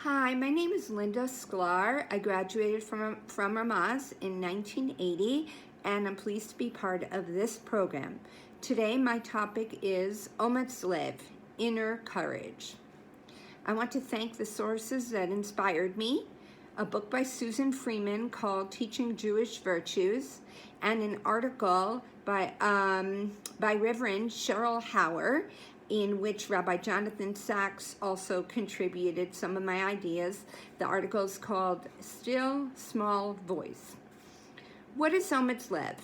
Hi, my name is Linda Sklar. I graduated from Ramaz in 1980, and I'm pleased to be part of this program. Today, my topic is Ometz Lev, Inner Courage. I want to thank the sources that inspired me, a book by Susan Freeman called Teaching Jewish Virtues, and an article by Reverend Cheryl Hauer, in which Rabbi Jonathan Sachs also contributed some of my ideas. The article is called Still Small Voice. What is Ometz Lev?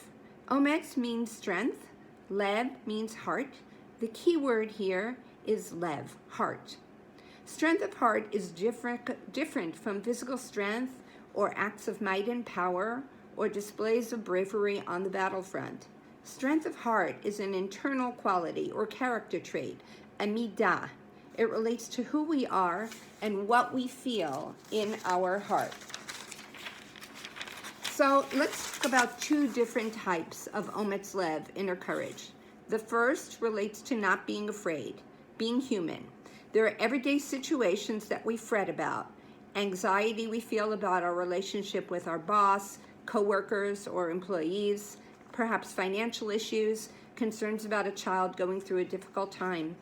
Ometz means strength. Lev means heart. The key word here is Lev, heart. Strength of heart is different from physical strength or acts of might and power or displays of bravery on the battlefront. Strength of heart is an internal quality or character trait, a midah. It relates to who we are and what we feel in our heart. So let's talk about two different types of Ometz Lev, inner courage. The first relates to not being afraid, being human. There are everyday situations that we fret about, anxiety we feel about our relationship with our boss, coworkers, or employees, perhaps financial issues, concerns about a child going through a difficult time.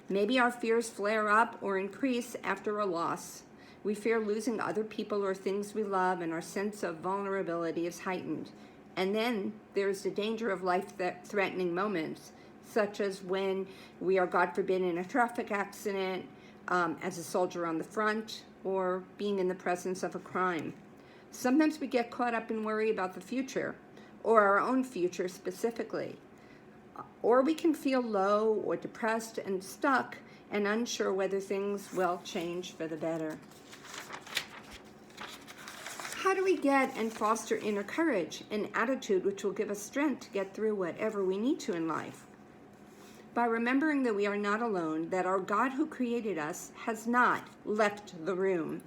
Maybe our fears flare up or increase after a loss. We fear losing other people or things we love, and our sense of vulnerability is heightened. And then there's the danger of life-threatening moments, such as when we are, God forbid, in a traffic accident, as a soldier on the front, or being in the presence of a crime. Sometimes we get caught up in worry about the future, or our own future specifically. Or we can feel low or depressed and stuck and unsure whether things will change for the better. How do we get and foster inner courage, an attitude which will give us strength to get through whatever we need to in life? By remembering that we are not alone, that our God who created us has not left the room.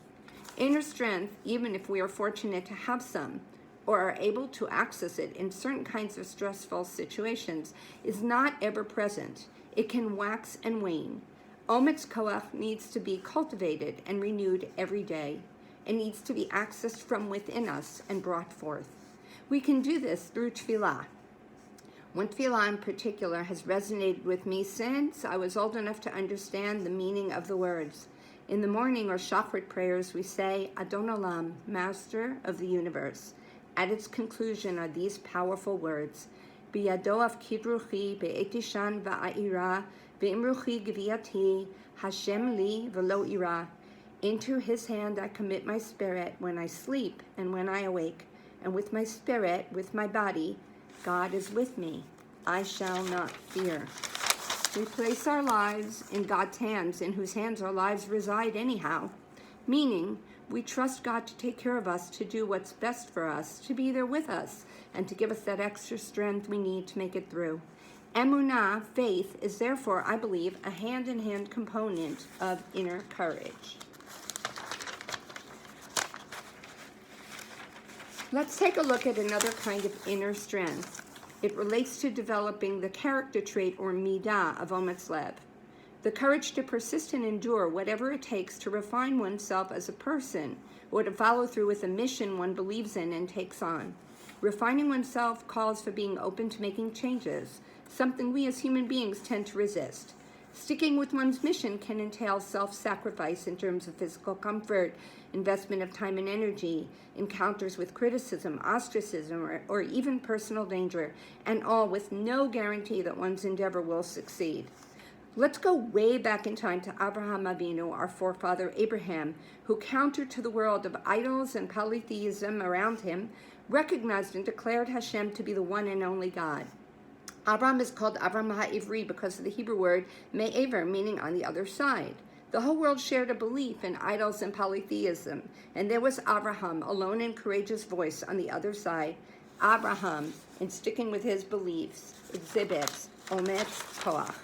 Inner strength, even if we are fortunate to have some, or are able to access it in certain kinds of stressful situations, is not ever present. It can wax and wane. Ometz Koach needs to be cultivated and renewed every day. It needs to be accessed from within us and brought forth. We can do this through tefillah. One tefillah in particular has resonated with me since I was old enough to understand the meaning of the words. In the morning or Shachrit prayers, we say, Adon Olam, Master of the Universe. At its conclusion are these powerful words, Biyado afkid ruchi be'etishan va'ira ve'imruchi gviati Hashem li v'lo ira. Into his hand I commit my spirit when I sleep and when I awake, and with my spirit, with my body, God is with me. I shall not fear. We place our lives in God's hands, in whose hands our lives reside anyhow, meaning we trust God to take care of us, to do what's best for us, to be there with us, and to give us that extra strength we need to make it through. Emunah, faith, is therefore, I believe, a hand-in-hand component of inner courage. Let's take a look at another kind of inner strength. It relates to developing the character trait or midah of Ometz Lev. The courage to persist and endure whatever it takes to refine oneself as a person, or to follow through with a mission one believes in and takes on. Refining oneself calls for being open to making changes, something we as human beings tend to resist. Sticking with one's mission can entail self-sacrifice in terms of physical comfort, investment of time and energy, encounters with criticism, ostracism, or even personal danger, and all with no guarantee that one's endeavor will succeed. Let's go way back in time to Abraham Avinu, our forefather Abraham, who counter to the world of idols and polytheism around him, recognized and declared Hashem to be the one and only God. Abraham is called Abraham HaIvri because of the Hebrew word me'ever, meaning on the other side. The whole world shared a belief in idols and polytheism, and there was Abraham, a lone and courageous voice on the other side. Abraham, in sticking with his beliefs, exhibits Ometz Koach.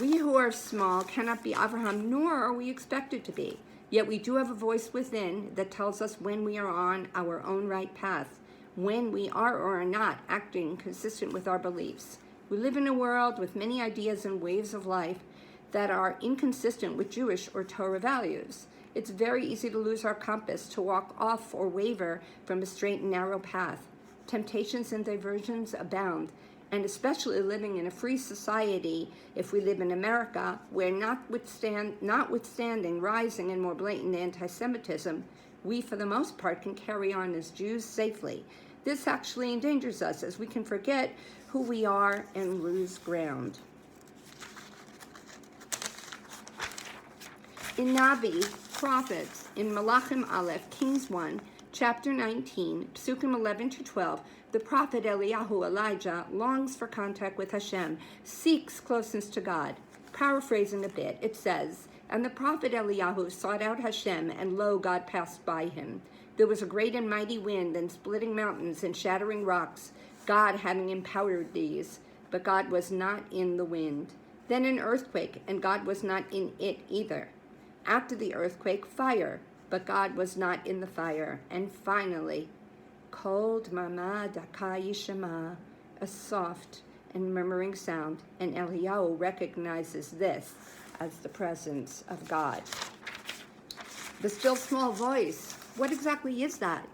We who are small cannot be Abraham, nor are we expected to be. Yet we do have a voice within that tells us when we are on our own right path, when we are or are not acting consistent with our beliefs. We live in a world with many ideas and ways of life that are inconsistent with Jewish or Torah values. It's very easy to lose our compass, to walk off or waver from a straight and narrow path. Temptations and diversions abound, and especially living in a free society, if we live in America, where notwithstanding rising and more blatant anti-Semitism, we for the most part can carry on as Jews safely. This actually endangers us, as we can forget who we are and lose ground. In Navi, prophets, in Malachim Aleph, Kings 1, chapter 19, Psukim 11 to 12, the prophet Eliyahu, Elijah, longs for contact with Hashem, seeks closeness to God. Paraphrasing a bit, it says, "And the prophet Eliyahu sought out Hashem, and lo, God passed by him. There was a great and mighty wind, and splitting mountains, and shattering rocks, God having empowered these. But God was not in the wind. Then an earthquake, and God was not in it either. After the earthquake, fire, but God was not in the fire. And finally, Kol Dmama Daka Yishama, a soft and murmuring sound, and Eliyahu recognizes this as the presence of God." The still small voice, what exactly is that?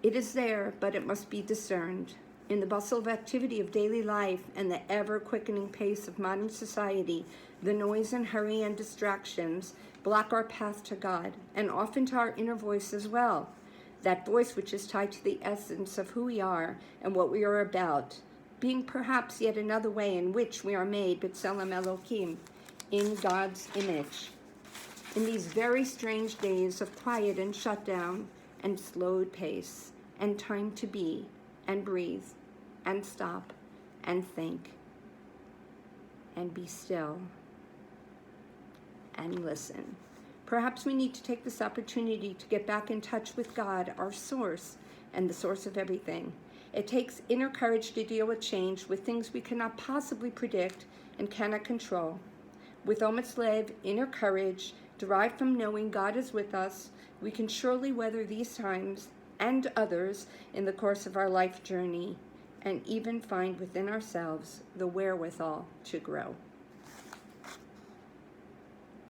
It is there, but it must be discerned. In the bustle of activity of daily life and the ever-quickening pace of modern society, the noise and hurry and distractions block our path to God, and often to our inner voice as well. That voice which is tied to the essence of who we are and what we are about, being perhaps yet another way in which we are made B'Tselem Elohim, in God's image. In these very strange days of quiet and shutdown and slowed pace and time to be and breathe and stop and think and be still and listen. Perhaps we need to take this opportunity to get back in touch with God, our source, and the source of everything. It takes inner courage to deal with change, with things we cannot possibly predict and cannot control. With Ometz Lev, inner courage, derived from knowing God is with us, we can surely weather these times and others in the course of our life journey, and even find within ourselves the wherewithal to grow.